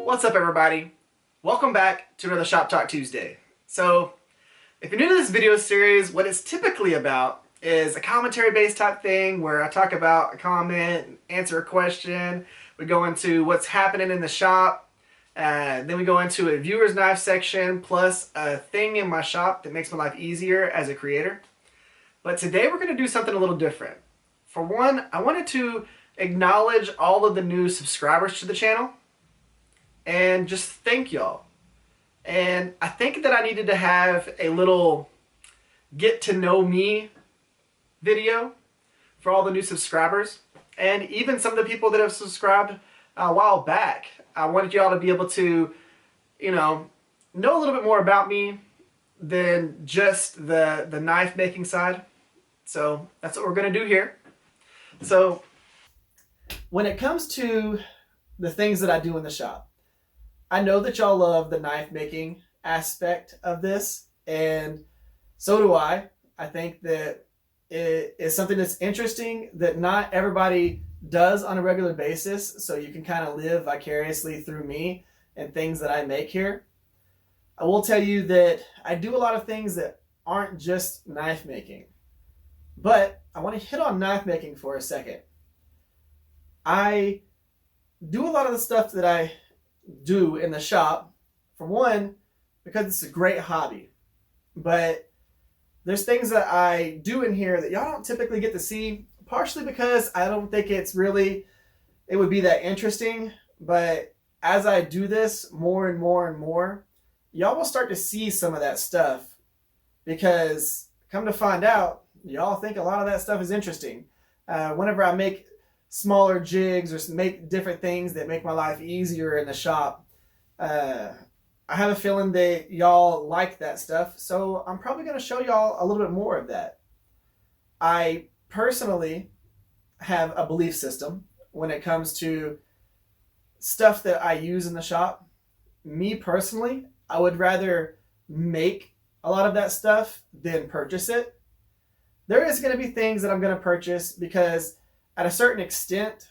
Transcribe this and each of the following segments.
What's up, everybody? Welcome back to another Shop Talk Tuesday. So, if you're new to this video series, what it's typically about is a commentary-based type thing where I talk about a comment, answer a question, we go into what's happening in the shop, then we go into a viewer's knife section, plus a thing in my shop that makes my life easier as a creator. But today we're going to do something a little different. For one, I wanted to acknowledge all of the new subscribers to the channel and just thank y'all. And I think that I needed to have a little get to know me video for all the new subscribers, and even some of the people that have subscribed a while back. I wanted y'all to be able to, know a little bit more about me than just the knife making side. So that's what we're going to do here. So when it comes to the things that I do in the shop, I know that y'all love the knife making aspect of this, and so do I. I think that it is something that's interesting that not everybody does on a regular basis, so you can kind of live vicariously through me and things that I make here. I will tell you that I do a lot of things that aren't just knife making, but I want to hit on knife making for a second. I do a lot of the stuff that I do in the shop, for one, because it's a great hobby, but there's things that I do in here that y'all don't typically get to see, partially because I don't think it would be that interesting. But as I do this more and more and more, y'all will start to see some of that stuff, because come to find out, y'all think a lot of that stuff is interesting. Whenever I make smaller jigs or make different things that make my life easier in the shop, I have a feeling that y'all like that stuff, so I'm probably going to show y'all a little bit more of that. I personally have a belief system when it comes to stuff that I use in the shop. Me personally, I would rather make a lot of that stuff than purchase it. There is going to be things that I'm going to purchase because at a certain extent,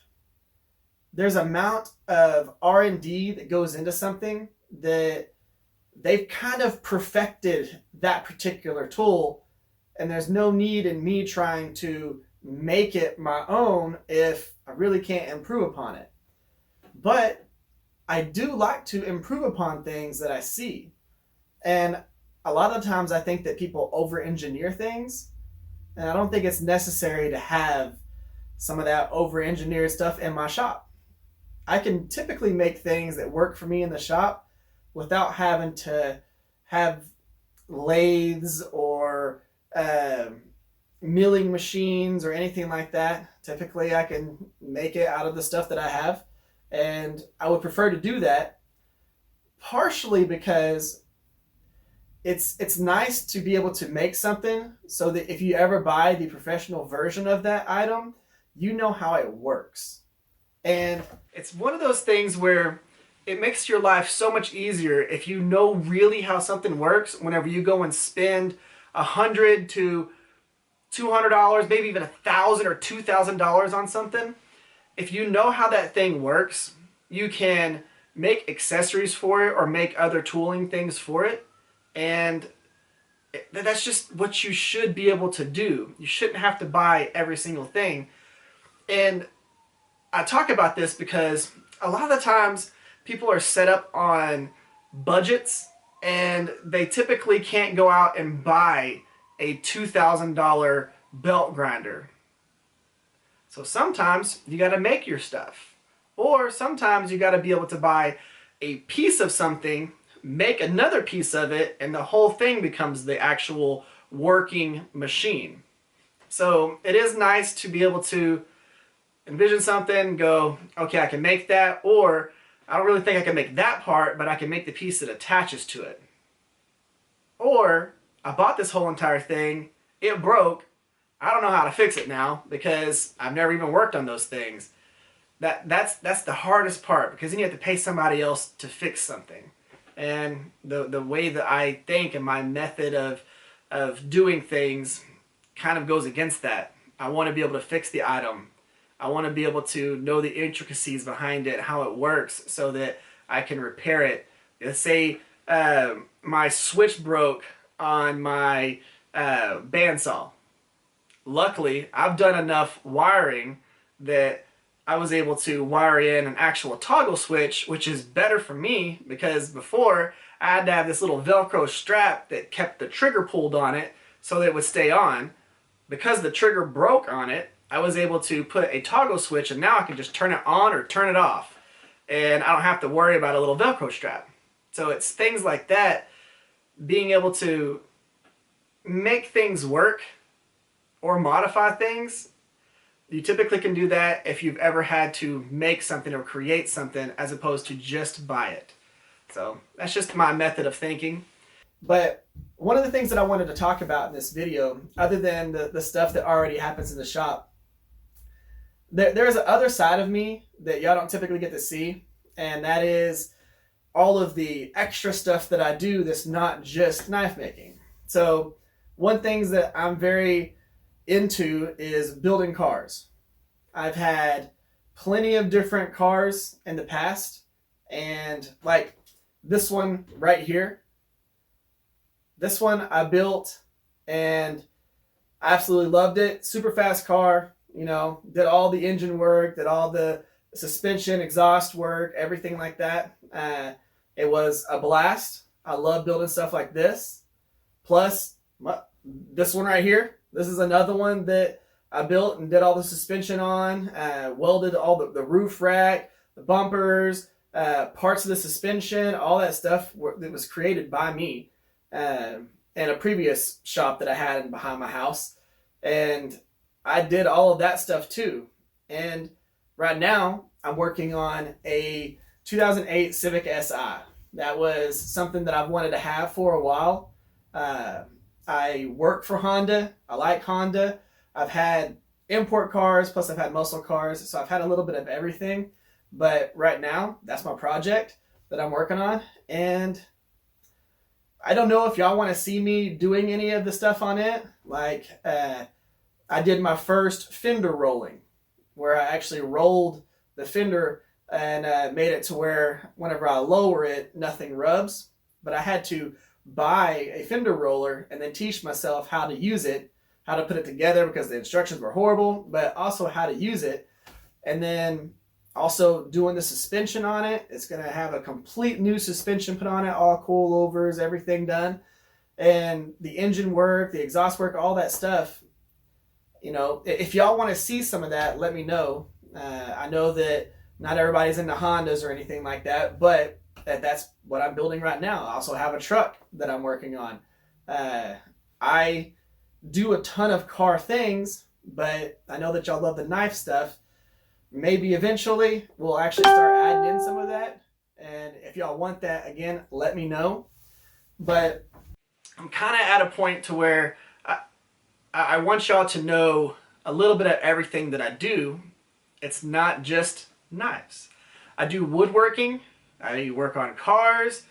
there's an amount of R&D that goes into something that they've kind of perfected that particular tool, and there's no need in me trying to make it my own if I really can't improve upon it. But I do like to improve upon things that I see. And a lot of times I think that people over-engineer things, and I don't think it's necessary to have some of that over-engineered stuff in my shop. I can typically make things that work for me in the shop without having to have lathes or milling machines or anything like that. Typically I can make it out of the stuff that I have, and I would prefer to do that, partially because it's nice to be able to make something so that if you ever buy the professional version of that item, you know how it works. And it's one of those things where it makes your life so much easier if you know really how something works. Whenever you go and spend $100 to $200, maybe even $1,000 or $2,000 on something, if you know how that thing works, you can make accessories for it or make other tooling things for it. And that's just what you should be able to do. You shouldn't have to buy every single thing. And I talk about this because a lot of the times people are set up on budgets, and they typically can't go out and buy a $2,000 belt grinder. So sometimes you got to make your stuff, or sometimes you got to be able to buy a piece of something, make another piece of it, and the whole thing becomes the actual working machine. So it is nice to be able to envision something, go, okay, I can make that, or I don't really think I can make that part, but I can make the piece that attaches to it. Or I bought this whole entire thing, it broke, I don't know how to fix it now because I've never even worked on those things. That's the hardest part, because then you have to pay somebody else to fix something. And the way that I think and my method of doing things kind of goes against that. I want to be able to fix the item. I want to be able to know the intricacies behind it, how it works, so that I can repair it. Let's say my switch broke on my bandsaw. Luckily, I've done enough wiring that I was able to wire in an actual toggle switch, which is better for me because before I had to have this little Velcro strap that kept the trigger pulled on it so that it would stay on. Because the trigger broke on it, I was able to put a toggle switch, and now I can just turn it on or turn it off. And I don't have to worry about a little Velcro strap. So it's things like that, being able to make things work or modify things. You typically can do that if you've ever had to make something or create something as opposed to just buy it. So that's just my method of thinking. But one of the things that I wanted to talk about in this video, other than the stuff that already happens in the shop, there's a other side of me that y'all don't typically get to see, and that is all of the extra stuff that I do that's not just knife making. So one thing that I'm very into is building cars. I've had plenty of different cars in the past, and like this one right here, this one I built and I absolutely loved it. Super fast car, you know, did all the engine work, did all the suspension, exhaust work, everything like that. It was a blast. I love building stuff like this. Plus, this one right here, this is another one that I built and did all the suspension on, welded all the roof rack, the bumpers, parts of the suspension, all that stuff that was created by me in a previous shop that I had behind my house. And I did all of that stuff too. And right now I'm working on a 2008 Civic Si. That was something that I've wanted to have for a while. I work for Honda. I like Honda. I've had import cars, plus I've had muscle cars, so I've had a little bit of everything. But right now, that's my project that I'm working on. And I don't know if y'all want to see me doing any of the stuff on it. Like, I did my first fender rolling, where I actually rolled the fender and made it to where whenever I lower it, nothing rubs. But I had to buy a fender roller and then teach myself how to use it, how to put it together, because the instructions were horrible, but also how to use it. And then also doing the suspension on it. It's going to have a complete new suspension put on it, all coilovers, everything done. And the engine work, the exhaust work, all that stuff. You know, if y'all want to see some of that, let me know. I know that not everybody's into Hondas or anything like that, but that's what I'm building right now. I also have a truck that I'm working on. I do a ton of car things, but I know that y'all love the knife stuff. Maybe eventually we'll actually start adding in some of that. And if y'all want that, again, let me know. But I'm kind of at a point to where I want y'all to know a little bit of everything that I do. It's not just knives. I do woodworking. I work on cars.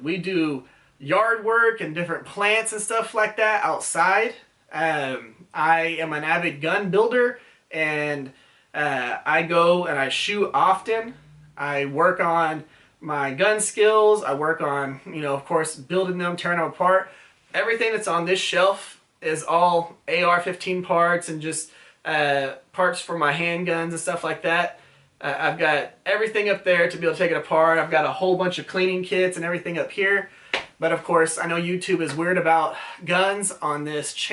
We do yard work and different plants and stuff like that outside. I am an avid gun builder, and I go and I shoot often. I work on my gun skills. I work on, you know, of course, building them, tearing them apart. Everything that's on this shelf is all AR-15 parts and just parts for my handguns and stuff like that. I've got everything up there to be able to take it apart. I've got a whole bunch of cleaning kits and everything up here. But of course, I know YouTube is weird about guns on this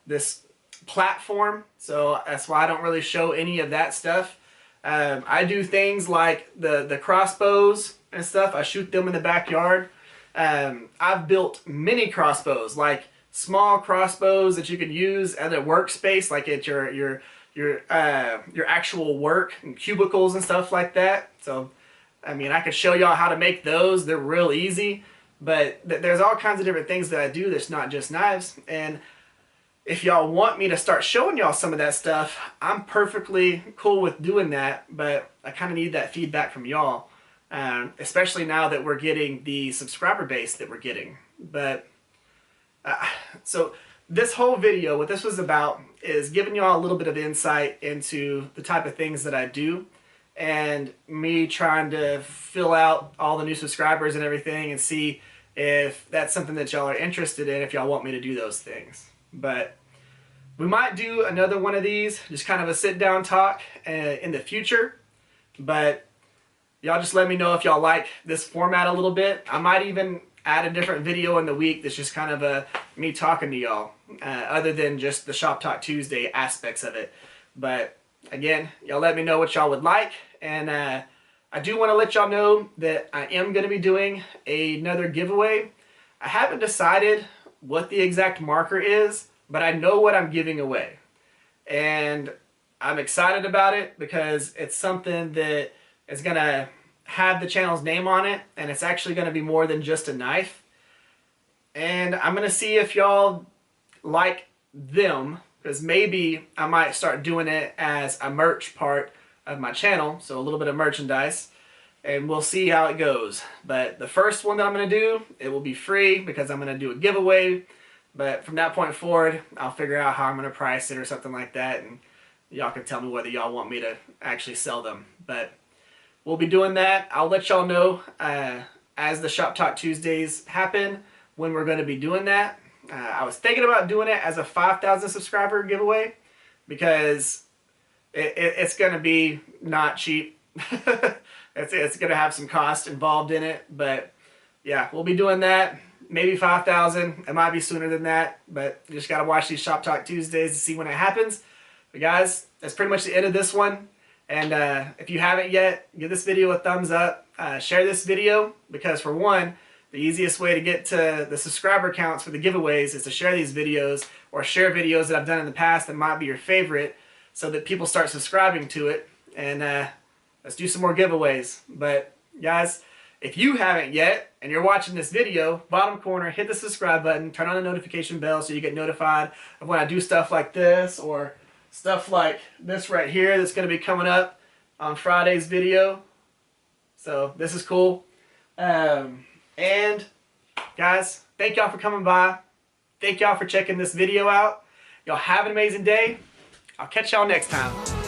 this platform, so that's why I don't really show any of that stuff. I do things like the crossbows and stuff. I shoot them in the backyard. I've built mini crossbows, like small crossbows that you can use at a workspace, like at your actual work and cubicles and stuff like that. So, I mean, I could show y'all how to make those. They're real easy, but there's all kinds of different things that I do that's not just knives. And if y'all want me to start showing y'all some of that stuff, I'm perfectly cool with doing that, but I kind of need that feedback from y'all, especially now that we're getting the subscriber base that we're getting. But so this whole video, what this was about is giving y'all a little bit of insight into the type of things that I do, and me trying to fill out all the new subscribers and everything and see if that's something that y'all are interested in, if y'all want me to do those things. But we might do another one of these, just kind of a sit down talk in the future. But y'all just let me know if y'all like this format a little bit. I might even add a different video in the week that's just kind of me talking to y'all, other than just the Shop Talk Tuesday aspects of it. But again, y'all let me know what y'all would like, and I do want to let y'all know that I am going to be doing another giveaway. I haven't decided what the exact marker is, but I know what I'm giving away, and I'm excited about it because it's something that is going to have the channel's name on it, and it's actually going to be more than just a knife. And I'm going to see if y'all like them, because maybe I might start doing it as a merch part of my channel, so a little bit of merchandise, and we'll see how it goes. But the first one that I'm going to do, it will be free because I'm going to do a giveaway, but from that point forward, I'll figure out how I'm going to price it or something like that, and y'all can tell me whether y'all want me to actually sell them. But we'll be doing that. I'll let y'all know as the Shop Talk Tuesdays happen when we're going to be doing that. I was thinking about doing it as a 5,000 subscriber giveaway because it's going to be not cheap. it's going to have some cost involved in it. But yeah, we'll be doing that. Maybe 5,000. It might be sooner than that. But you just got to watch these Shop Talk Tuesdays to see when it happens. But guys, that's pretty much the end of this one. And if you haven't yet, give this video a thumbs up. Share this video, because for one, the easiest way to get to the subscriber counts for the giveaways is to share these videos, or share videos that I've done in the past that might be your favorite, so that people start subscribing to it. And let's do some more giveaways. But guys, if you haven't yet and you're watching this video, bottom corner, hit the subscribe button, turn on the notification bell so you get notified of when I do stuff like this, or stuff like this right here that's going to be coming up on Friday's video. So this is cool. And guys, thank y'all for coming by. Thank y'all for checking this video out. Y'all have an amazing day. I'll catch y'all next time.